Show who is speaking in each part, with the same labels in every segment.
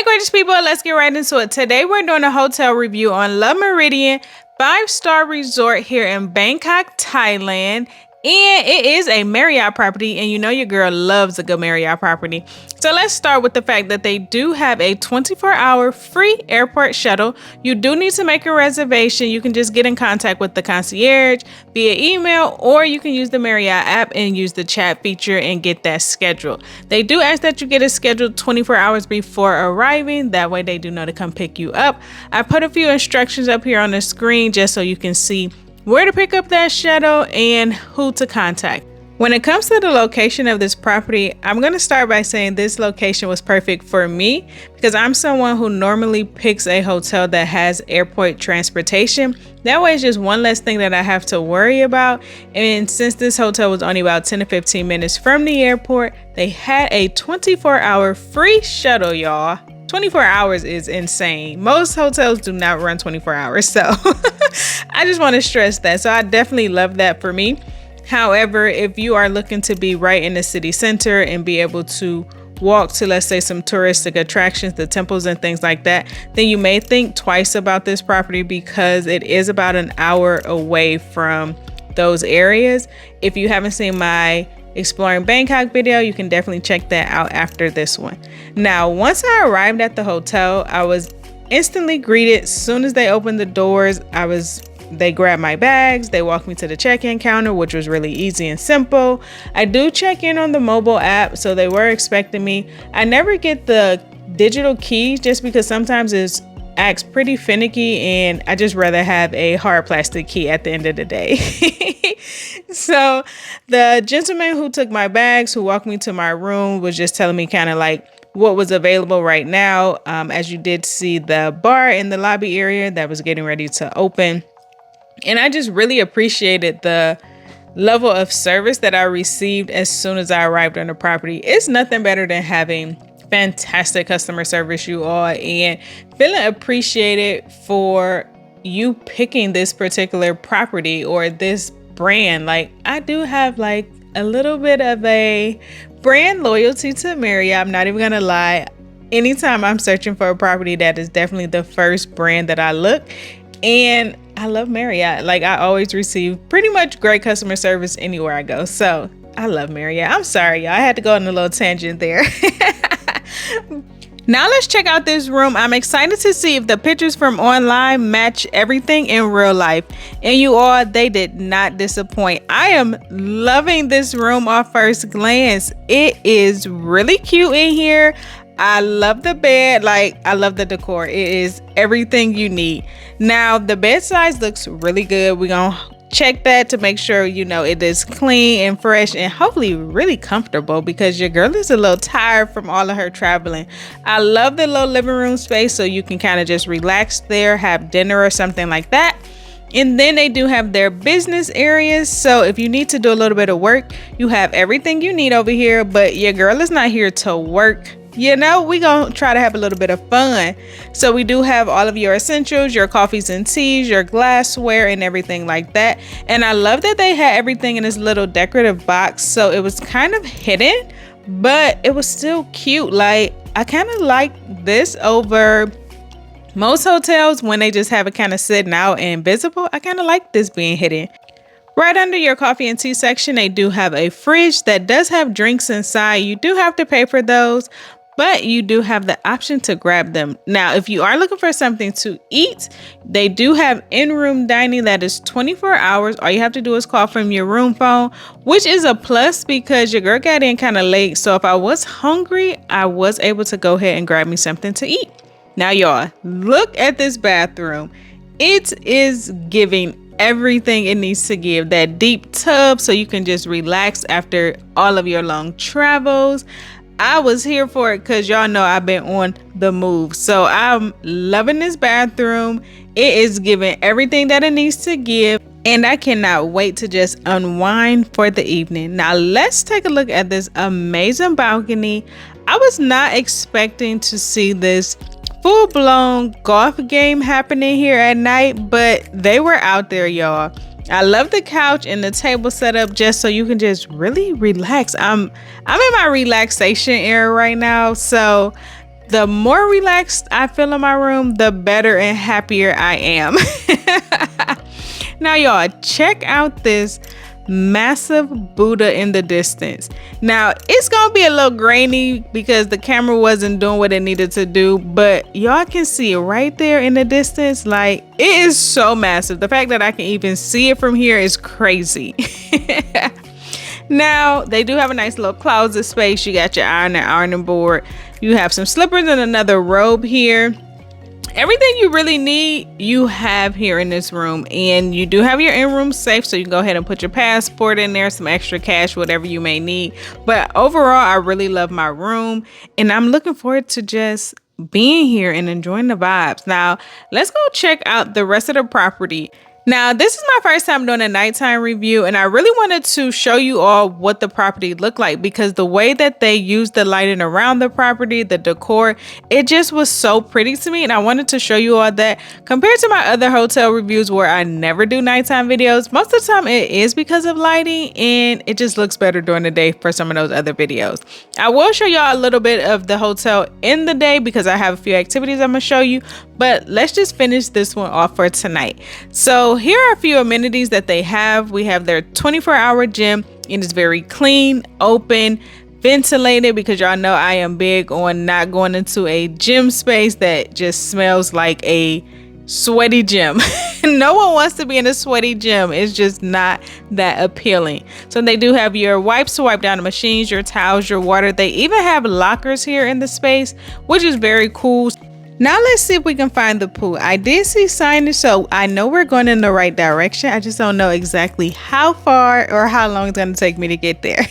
Speaker 1: Hey, gorgeous people, let's get right into it. Today, we're doing a hotel review on Le Méridien 5-star resort here in Bangkok, Thailand. And it is a Marriott property, and you know your girl loves a good Marriott property. So let's start with the fact that they do have a 24-hour free airport shuttle. You do need to make a reservation. You can just get in contact with the concierge via email, or you can use the Marriott app and use the chat feature and get that scheduled. They do ask that you get it scheduled 24 hours before arriving. That way they do know to come pick you up. I put a few instructions up here on the screen just so you can see where to pick up that shuttle and who to contact. When it comes to the location of this property, I'm going to start by saying this location was perfect for me because I'm someone who normally picks a hotel that has airport transportation. That way it's just one less thing that I have to worry about. And since this hotel was only about 10 to 15 minutes from the airport, they had a 24-hour free shuttle, y'all. 24 hours is insane. Most hotels do not run 24 hours. So I just want to stress that. So I definitely love that for me. However, if you are looking to be right in the city center and be able to walk to, let's say, some touristic attractions, the temples and things like that, then you may think twice about this property because it is about an hour away from those areas. If you haven't seen my Exploring Bangkok video, you can definitely check that out after this one. Now, once I arrived at the hotel, I was instantly greeted. As soon as they opened the doors, they grabbed my bags, they walked me to the check-in counter, which was really easy and simple. I do check in on the mobile app, so they were expecting me. I never get the digital key just because sometimes it's acts pretty finicky, and I just rather have a hard plastic key at the end of the day. So the gentleman who took my bags, who walked me to my room, was just telling me kind of like what was available right now. As you did see the bar in the lobby area that was getting ready to open. And I just really appreciated the level of service that I received as soon as I arrived on the property. It's nothing better than having fantastic customer service, you all, and feeling appreciated for you picking this particular property or this brand. Like, I do have like a little bit of a brand loyalty to Marriott. I'm not even gonna lie. Anytime I'm searching for a property, that is definitely the first brand that I look. And I love Marriott. Like, I always receive pretty much great customer service anywhere I go. So I love Marriott. I'm sorry, y'all. I had to go on a little tangent there. Now let's check out this room. I'm excited to see if the pictures from online match everything in real life. And you all, they did not disappoint. I am loving this room off first glance. It is really cute in here. I love the bed. Like, I love the decor. It is everything you need. Now, the bed size looks really good. We're going to check that to make sure, you know, it is clean and fresh and hopefully really comfortable because your girl is a little tired from all of her traveling. I love the little living room space so you can kind of just relax there, have dinner or something like that. And then they do have their business areas. So if you need to do a little bit of work, you have everything you need over here, but your girl is not here to work. You know, we gonna try to have a little bit of fun. So we do have all of your essentials, your coffees and teas, your glassware and everything like that. And I love that they had everything in this little decorative box. So it was kind of hidden, but it was still cute. Like, I kind of like this over most hotels when they just have it kind of sitting out and visible. I kind of like this being hidden. Right under your coffee and tea section, they do have a fridge that does have drinks inside. You do have to pay for those, but you do have the option to grab them. Now, if you are looking for something to eat, they do have in-room dining that is 24 hours. All you have to do is call from your room phone, which is a plus because your girl got in kind of late. So if I was hungry, I was able to go ahead and grab me something to eat. Now, y'all, look at this bathroom. It is giving everything it needs to give. That deep tub so you can just relax after all of your long travels. I was here for it because y'all know I've been on the move. So I'm loving this bathroom. It is giving everything that it needs to give. And I cannot wait to just unwind for the evening. Now let's take a look at this amazing balcony. I was not expecting to see this full-blown golf game happening here at night, but they were out there, y'all. I love the couch and the table setup just so you can just really relax. I'm in my relaxation era right now, so the more relaxed I feel in my room, the better and happier I am. Now, y'all, check out this massive Buddha in the distance. Now, it's gonna be a little grainy because the camera wasn't doing what it needed to do, but y'all can see it right there in the distance. Like, it is so massive. The fact that I can even see it from here is crazy. Now, they do have a nice little closet space. You got your iron and ironing board. You have some slippers and another robe here. Everything you really need, you have here in this room. And you do have your in-room safe, so you can go ahead and put your passport in there, some extra cash, whatever you may need. But overall, I really love my room, and I'm looking forward to just being here and enjoying the vibes. Now, let's go check out the rest of the property. Now, this is my first time doing a nighttime review, and I really wanted to show you all what the property looked like, because the way that they used the lighting around the property, the decor, it just was so pretty to me, and I wanted to show you all that. Compared to my other hotel reviews where I never do nighttime videos, most of the time it is because of lighting, and it just looks better during the day for some of those other videos. I will show y'all a little bit of the hotel in the day because I have a few activities I'm gonna show you, but let's just finish this one off for tonight. So here are a few amenities that they have. We have their 24-hour gym. It is very clean, open, ventilated, because y'all know I am big on not going into a gym space that just smells like a sweaty gym. No one wants to be in a sweaty gym. It's just not that appealing. So they do have your wipes to wipe down the machines, your towels, your water. They even have lockers here in the space, which is very cool. Now let's see if we can find the pool. I did see signage, so I know we're going in the right direction. I just don't know exactly how far or how long it's going to take me to get there.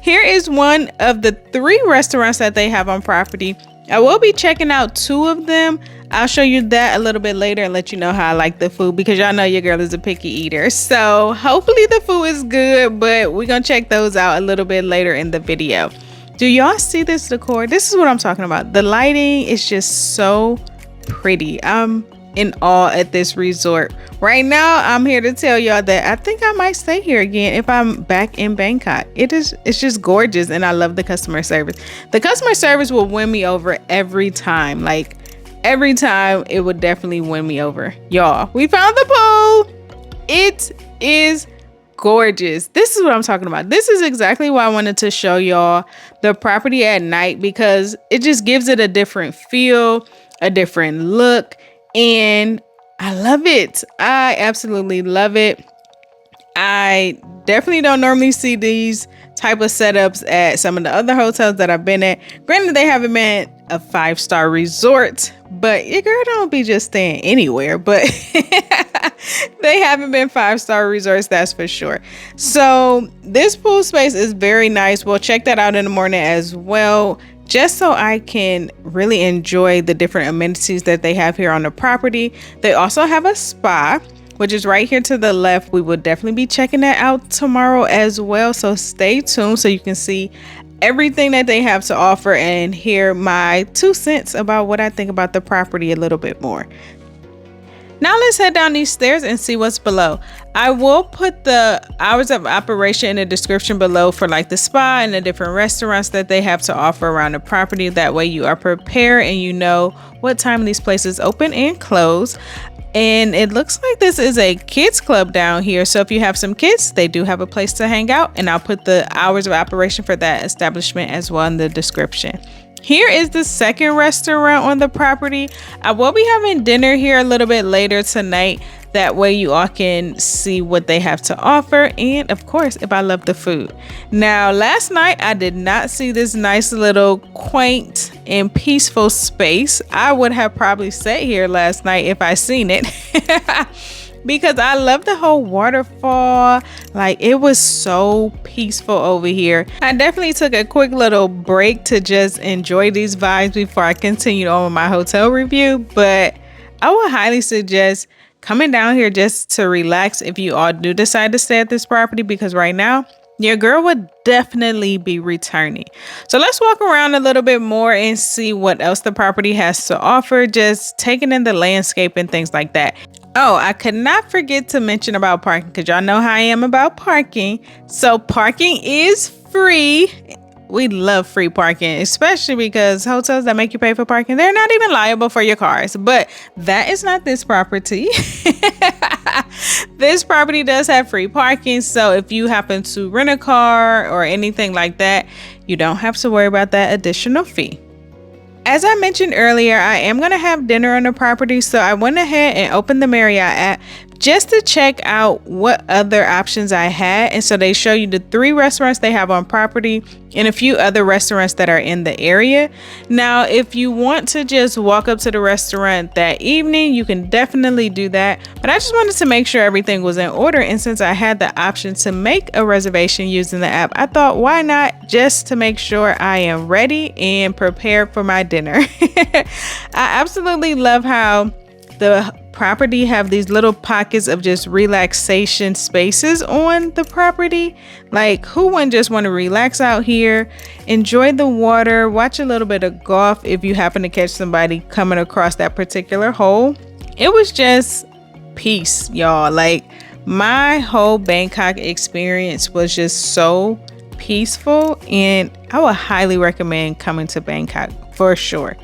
Speaker 1: Here is one of the 3 restaurants that they have on property. I will be checking out 2 of them. I'll show you that a little bit later and let you know how I like the food, because y'all know your girl is a picky eater. So hopefully the food is good, but we're going to check those out a little bit later in the video. Do y'all see this decor? This is what I'm talking about. The lighting is just so pretty. I'm in awe at this resort. Right now, I'm here to tell y'all that I think I might stay here again if I'm back in Bangkok. It's just gorgeous, and I love the customer service. The customer service will win me over every time. Like, every time, it would definitely win me over. Y'all, we found the pool. It is gorgeous. This is what I'm talking about. This is exactly why I wanted to show y'all the property at night, because it just gives it a different feel, a different look, and I love it. I absolutely love it. I definitely don't normally see these type of setups at some of the other hotels that I've been at. Granted, they haven't been a 5-star resort, but your girl don't be just staying anywhere, but they haven't been 5-star resorts, that's for sure. So this pool space is very nice. We'll check that out in the morning as well, just so I can really enjoy the different amenities that they have here on the property. They also have a spa, which is right here to the left. We will definitely be checking that out tomorrow as well, so stay tuned so you can see everything that they have to offer and hear my 2 cents about what I think about the property a little bit more. Now let's head down these stairs and see what's below. I will put the hours of operation in the description below for like the spa and the different restaurants that they have to offer around the property. That way you are prepared and you know what time these places open and close. And it looks like this is a kids club down here. So if you have some kids, they do have a place to hang out. And I'll put the hours of operation for that establishment as well in the description. Here is the second restaurant on the property. I will be having dinner here a little bit later tonight. That way you all can see what they have to offer. And of course, if I love the food. Now, last night, I did not see this nice little quaint and peaceful space. I would have probably sat here last night if I seen it. Because I love the whole waterfall. Like, it was so peaceful over here. I definitely took a quick little break to just enjoy these vibes before I continued on with my hotel review. But I would highly suggest coming down here just to relax if you all do decide to stay at this property, because right now your girl would definitely be returning. So let's walk around a little bit more and see what else the property has to offer, just taking in the landscape and things like that. Oh, I could not forget to mention about parking, because y'all know how I am about parking. So parking is free we love free parking, especially because hotels that make you pay for parking, they're not even liable for your cars. But that is not this property. This property does have free parking, so if you happen to rent a car or anything like that, you don't have to worry about that additional fee. As I mentioned earlier, I am going to have dinner on the property, so I went ahead and opened the Marriott app just to check out what other options I had. And so they show you the 3 restaurants they have on property and a few other restaurants that are in the area. Now, if you want to just walk up to the restaurant that evening, you can definitely do that. But I just wanted to make sure everything was in order. And since I had the option to make a reservation using the app, I thought, why not, just to make sure I am ready and prepared for my dinner. I absolutely love how the property have these little pockets of just relaxation spaces on the property. Like, who wouldn't just want to relax out here, enjoy the water, watch a little bit of golf if you happen to catch somebody coming across that particular hole. It was just peace, y'all. Like, my whole Bangkok experience was just so peaceful, and I would highly recommend coming to Bangkok for sure.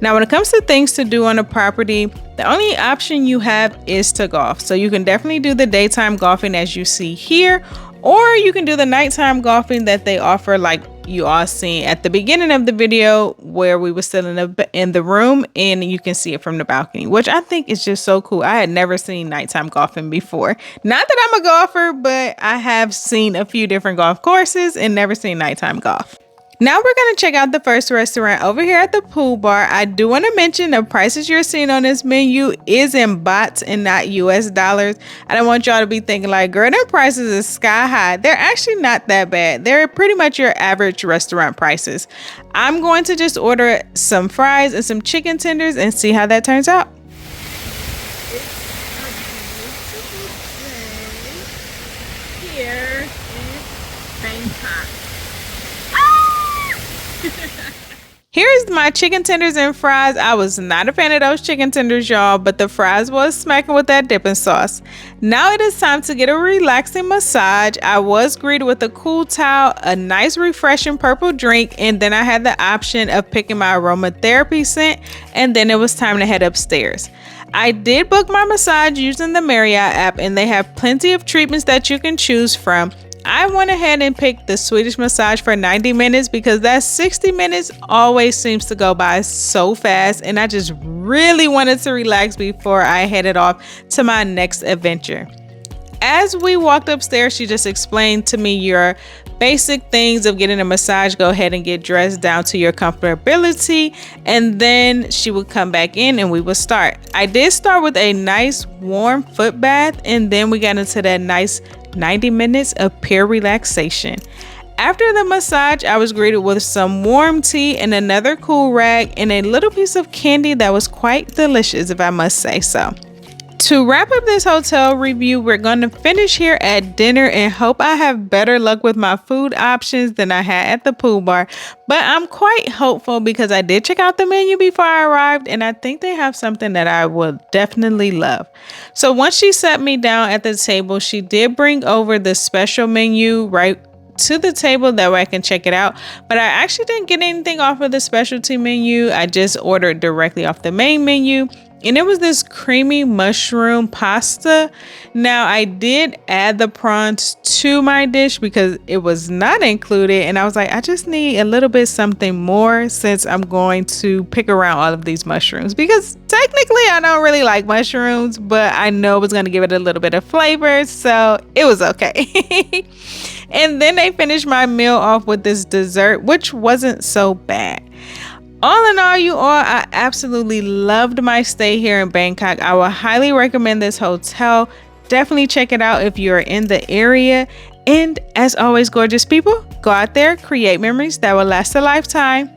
Speaker 1: Now, when it comes to things to do on a property, the only option you have is to golf. So you can definitely do the daytime golfing as you see here, or you can do the nighttime golfing that they offer, like you all seen at the beginning of the video where we were still in the room, and you can see it from the balcony, which I think is just so cool. I had never seen nighttime golfing before. Not that I'm a golfer, but I have seen a few different golf courses and never seen nighttime golf. Now we're going to check out the first restaurant over here at the pool bar. I do want to mention the prices you're seeing on this menu is in bahts and not US dollars. I don't want y'all to be thinking like, girl, their prices is sky high. They're actually not that bad. They're pretty much your average restaurant prices. I'm going to just order some fries and some chicken tenders and see how that turns out. Here in Bangkok. Here's my chicken tenders and fries. I was not a fan of those chicken tenders, y'all, but the fries was smacking with that dipping sauce. Now it is time to get a relaxing massage. I was greeted with a cool towel, a nice refreshing purple drink, and then I had the option of picking my aromatherapy scent, and then it was time to head upstairs. I did book my massage using the Marriott app, and they have plenty of treatments that you can choose from. I went ahead and picked the Swedish massage for 90 minutes because that 60 minutes always seems to go by so fast, and I just really wanted to relax before I headed off to my next adventure. As we walked upstairs, she just explained to me your basic things of getting a massage. Go ahead and get dressed down to your comfortability, and then she would come back in and we would start. I did start with a nice warm foot bath, and then we got into that nice 90 minutes of pure relaxation. After the massage, I was greeted with some warm tea and another cool rag and a little piece of candy that was quite delicious, if I must say so. To wrap up this hotel review, we're going to finish here at dinner and hope I have better luck with my food options than I had at the pool bar. But I'm quite hopeful because I did check out the menu before I arrived, and I think they have something that I will definitely love. So once she sat me down at the table, she did bring over the special menu right to the table, that way I can check it out. But I actually didn't get anything off of the specialty menu. I just ordered directly off the main menu, and it was this creamy mushroom pasta. Now I did add the prawns to my dish because it was not included, and I was like, I just need a little bit something more since I'm going to pick around all of these mushrooms, because technically I don't really like mushrooms, but I know it was going to give it a little bit of flavor, so it was okay. And then they finished my meal off with this dessert, which wasn't so bad. All in all, you all, I absolutely loved my stay here in Bangkok. I will highly recommend this hotel. Definitely check it out if you're in the area. And as always, gorgeous people, go out there, create memories that will last a lifetime.